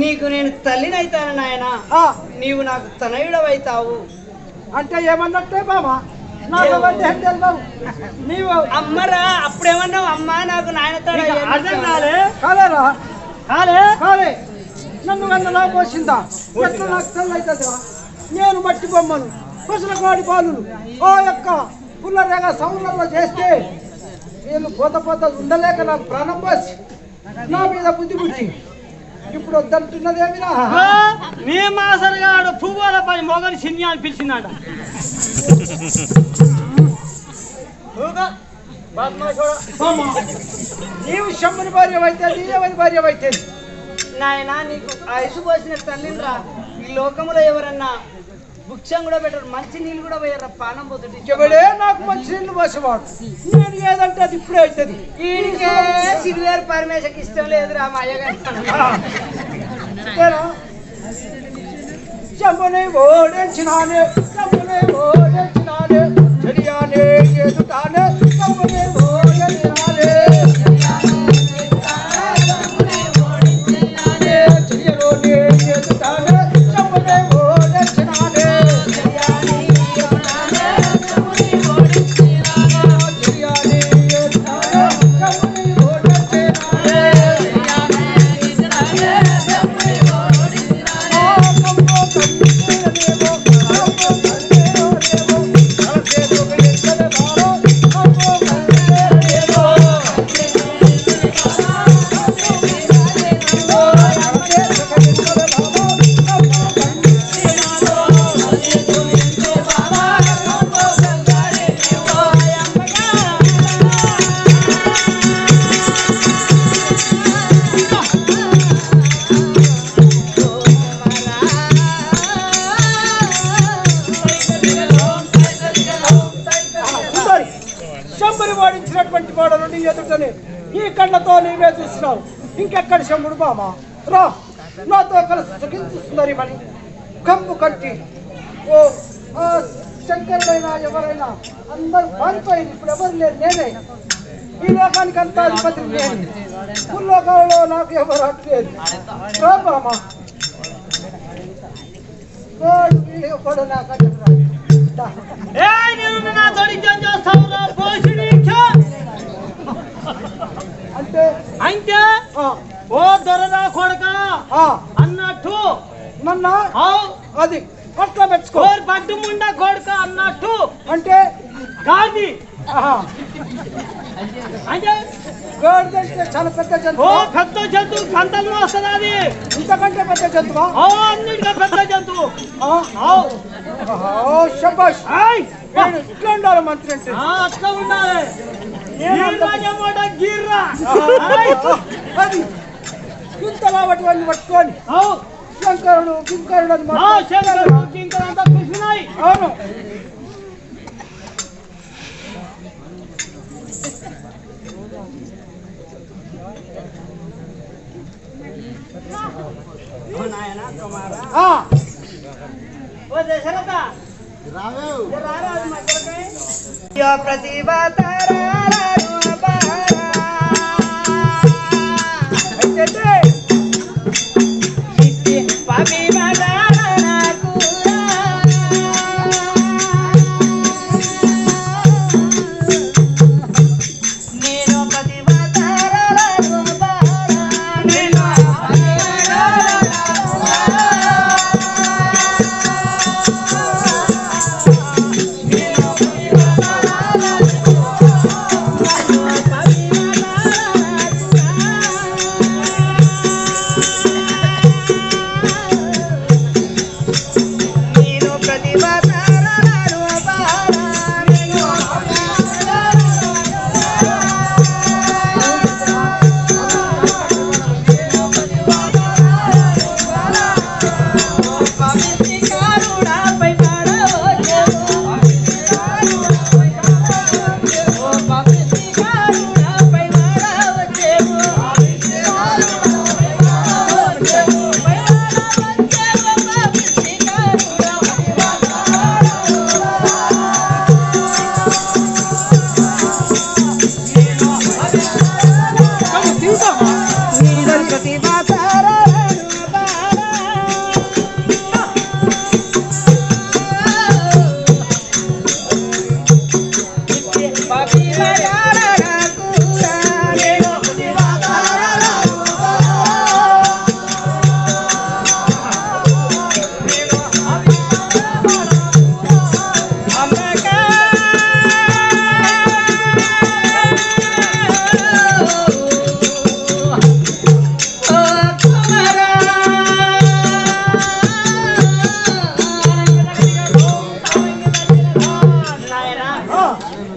నీకు నేను తల్లినైతాను నాయన, నీవు నాకు తనయుడవైతావు అంటే ఏమన్నట్టే బాబా నీవు అమ్మరా. అప్పుడేమన్నావు అమ్మ నాకు నాయనతాడే కాలే నన్ను కన్నా పోసిందా ఎట్లా నాకు తల్లి అవుతుందిరా? నేను మట్టి బొమ్మను కుసలకోడి పాలు ఓ యొక్క పుల్లరేగా సౌండ్లలో చేస్తే వీళ్ళు పోత ఉండలేక నాకు ప్రాణం పోసి నా మీద బుద్ధి పుట్టి ఇప్పుడు వద్దంటున్నదేమిరా? నీ మాసరిగాడు పువ్వుల పని మొగని సిన్ని అని పిలిచినాడ. నీవు శంభుని భార్య అయితే నీవని భార్య అయితే నాయన నీకు ఆయుసు పోసిన తల్లిరా. ఈ లోకంలో ఎవరన్నా వృక్షం కూడా పెట్టరు, మంచి నీళ్ళు కూడా పోయారా పానం పోతుంది. ఎవడే నాకు మంచి నీళ్ళు పోసేవాడు, నేను ఏదంటే అది ఇప్పుడే అవుతుంది. ఈయనకే సిరివేరు పరమేశకి ఇష్టం లేదురా మా అయ్యగారు. శంభుని ఓడించినానే చెలియానే ఎదుటానే శంభుని ఓడించినానే చెలియలోనే ఎదుటానే శంభుని ఓడించినానే వాడించినటువంటి వాడను నీ ఎదుటనే ఈ కళ్ళతో నీవే చూస్తున్నావు. ఇంకెక్కడ శంభుడు బామా రా నాతో కలిసి సుఖించుతున్నారు మని కంపు కట్టి ఓ శంకరుడైనా ఎవరైనా అందరూ పారిపోయింది. ఇప్పుడు ఎవరు లేదు, నేనే ఈ లోకానికి అంతా అధిపతి నేను. భూలోకంలో నాకు ఎవరు అట్లేదు. రా బామా అంటే ఓ దొరదా కొడక అన్నట్టు నన్న అది పట్ల మెచ్చుకో. పట్టు ముండా కొడక అన్నట్టు అంటే గాది ఆహా. అంటే గాడిద అంటే చాలా పెద్ద ఓ జంతువు. పెద్ద జంతువు కంటల్లో వస్తుంది అది. ఇంతకంటే పెద్ద జంతువా? ఓ అన్నిటిగా పెద్ద జంతువు. ఆ? ఆవ్. ఓ శబాష్. ఆయ్. నేను ఇట్లా ఉండాలి మంత్రి అంటే. అట్లా ఉండాలి. గిర్రాజమాట గిర్రా. అది ఇంత కాబట్టి వాడిని పట్టుకొని ఆవ్. శంకరుడు కింకరుడు అని ఆ శంకరుడు కింకరుడు అంతా కృష్ణునాయి. అవును. ఆ, ఓ దశరథ రారాజు మధ్యలోకి. యో ప్రతిభ తారారారు బారా. అయితే ఇట్టి పవిమదానకు నేను ప్రతిభ తారారారు బారా. నేను నేను ప్రతిభ తారారారు బారా. నేను పవిత్రికారుడాపై పడవచ్చేవు. ఓ పవిత్రికారుడాపై పడవచ్చేవు. నీలో ప్రతిభ తారారారు బారా.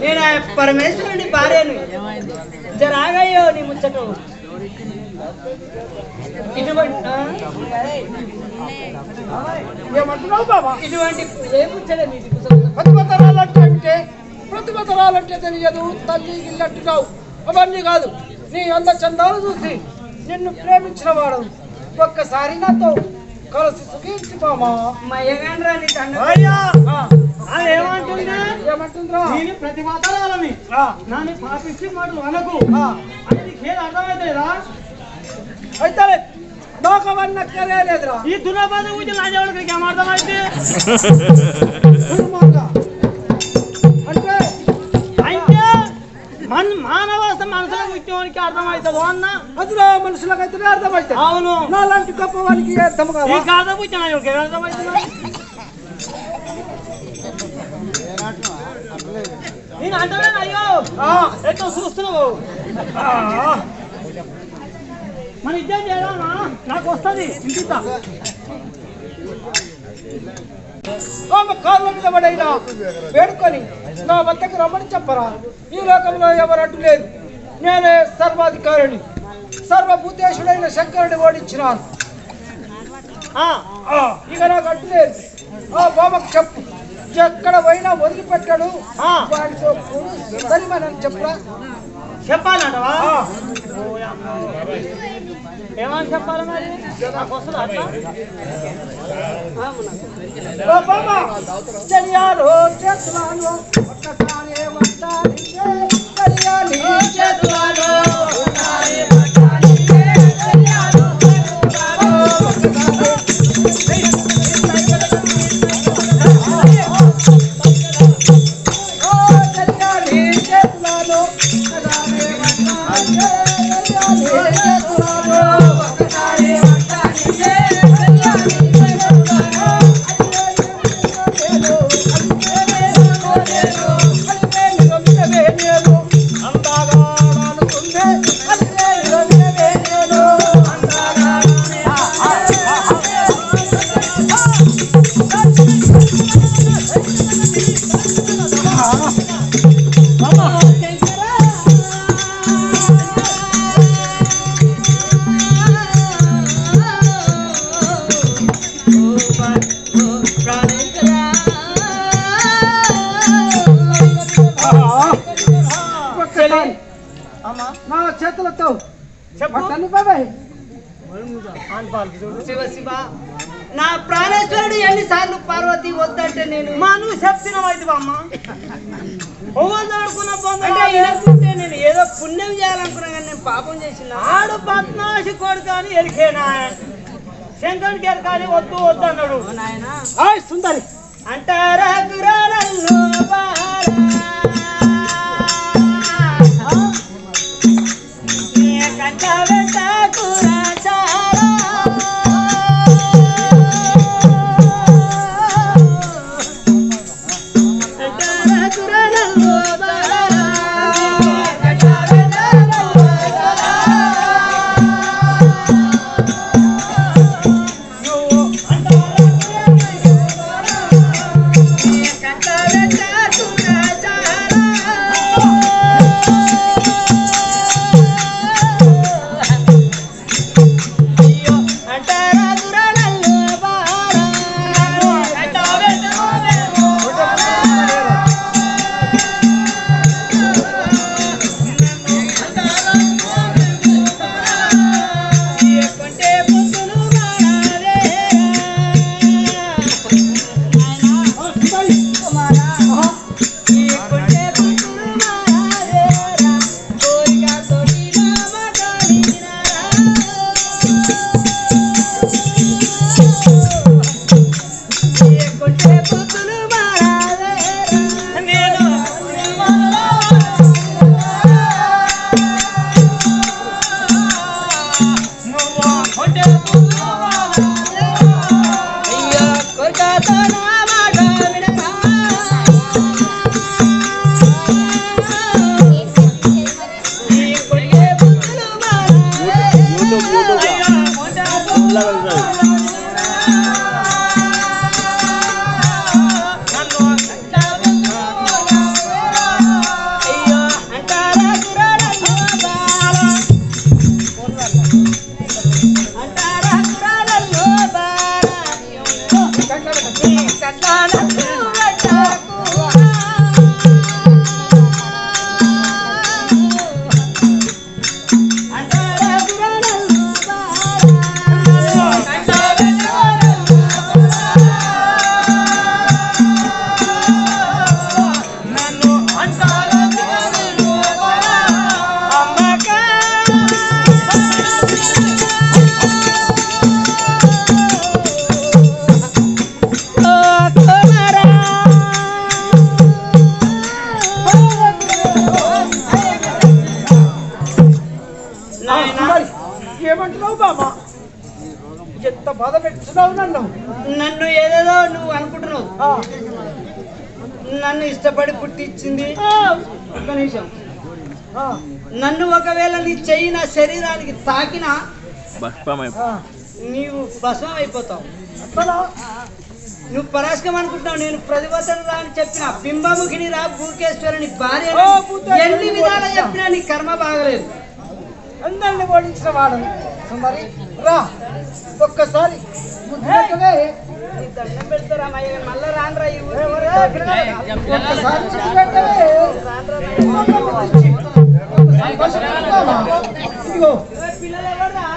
నేను పరమేశ్వరుని భార్యను జరాగయ్యో నీ ముచ్చట ఏమంటున్నావు బాబా? ఇటువంటి ఏ ముచ్చట మీది ప్రతిభతరాలంటే ఏమిటి? ప్రతిభతరాలంటే తెలియదు, తల్లి ఇల్లంటున్నావు. అవన్నీ కాదు. నీ అంద చందాలు చూసి నిన్ను ప్రేమించిన వాడు ఒక్కసారి నాతో కలిసి సుఖించి బామా. మయ్యగాండ్రా నీ తండ్రి అయ్యా అది ఏమంటుందా? ఏమంటుందిరా? నేను ప్రతి మాతారాలని నన్ను పాపించి మాటలు అనకు. అది నీకేం అర్థమైతేరా? అయితే నాకు అవన్నీ అక్కర్లేదురా. ఈ దున్నపాత గురించి నా దేవుడికి ఏం అర్థమైతే? దుర్మార్గ. అంటే అంటే మానవస్థ మనసులో ఉద్యోగానికి అర్థమవుతుంది అన్న. అదిలో మనుషులకైతేనే అర్థమవుతుంది. అవును. నాలాంటి గొప్ప వారికి అర్థం ఈ కాదా? అర్థం వచ్చిన ఏం అర్థమవుతుందా? నేను అంటనే అయ్యో ఎట్లా చూస్తున్నావు? మన ఇద్దరు చేయడా నాకు వస్తుంది ఇంటితా. ఆమె కాళ్ళ మీద పడైనా వేడుకొని నా వద్దకు రమ్మని చెప్పరా. ఈ లోకంలో ఎవరు అడ్డు లేదు. నేనే సర్వాధికారిని. సర్వభూతేశుడైన శంకరుని ఓడించినాను. ఇక నాకు అడ్డు లేదు. ఆ బాబకు చెప్పు, ఎక్కడ పోయినా వదిలిపెట్టాడు. వాడితో సరిమనని చెప్పరా. చెప్పాలంటవా? ఏమని చెప్పాలి మరి? నాకు వస్తుందా అట్లా? ఓ బాబా, చెయ్యాలో చేస్తున్నాను ఒక్కసారి వస్తానికే. చెయ్యాలి చేస్తున్నాను ఒక్కసారి వస్తానికే. చెయ్యాలో చేతులతో చెప్పు. పట్టని బాబాయ్ శివ శివ నా ప్రాణేశ్వరుడు ఎన్నిసార్లు పార్వతి వద్దంటే నేను మా నువ్వు చెప్తున్నావు అయితే అమ్మ అనుకున్న అంటే ఈయనకుంటే నేను ఏదో పుణ్యం చేయాలనుకున్నా కానీ నేను పాపం చేసిన ఆడు పద్నాశి కొడుకు అని ఎరికేనా శంకరునికి ఎరకాలి వద్దు వద్దు అన్నాడు నాయన ఆయ్ సుందరి అంటారా గురాలల్లో బారా. నీ కంట వెంట కురాచారా. అంటారా గురాలల్లో బారా. నీ కంట వెంట కురాచారా. ఏమంటున్నావు బాబా ఎంత బాధ పెట్టుతున్నావు నన్ను నన్ను ఏదేదో నువ్వు అనుకుంటున్నావు నన్ను ఇష్టపడి పుట్టించింది ఒక్క నిమిషం నన్ను ఒకవేళ నీ చెయ్యి నా శరీరానికి తాకినా నీవు భస్మం అయిపోతావు నువ్వు పరాశకం అనుకుంటున్నావు నేను ప్రతిభటన రా అని చెప్పిన బింబముఖిని రా భూకేశ్వరుని భార్య ఎన్ని విధాలు చెప్పినా నీ కర్మ బాగలేదు అందరిని ఓడించిన వాడను సుందరి రా ఒక్కసారి ముద్దుపెట్టవే. నీ దండం పెడతారా మళ్ళా రానరా ఈ ఊరికి. ఒక్కసారి ముద్దుపెట్టవే. ఇదిగో పిల్లలు ఎవర్రా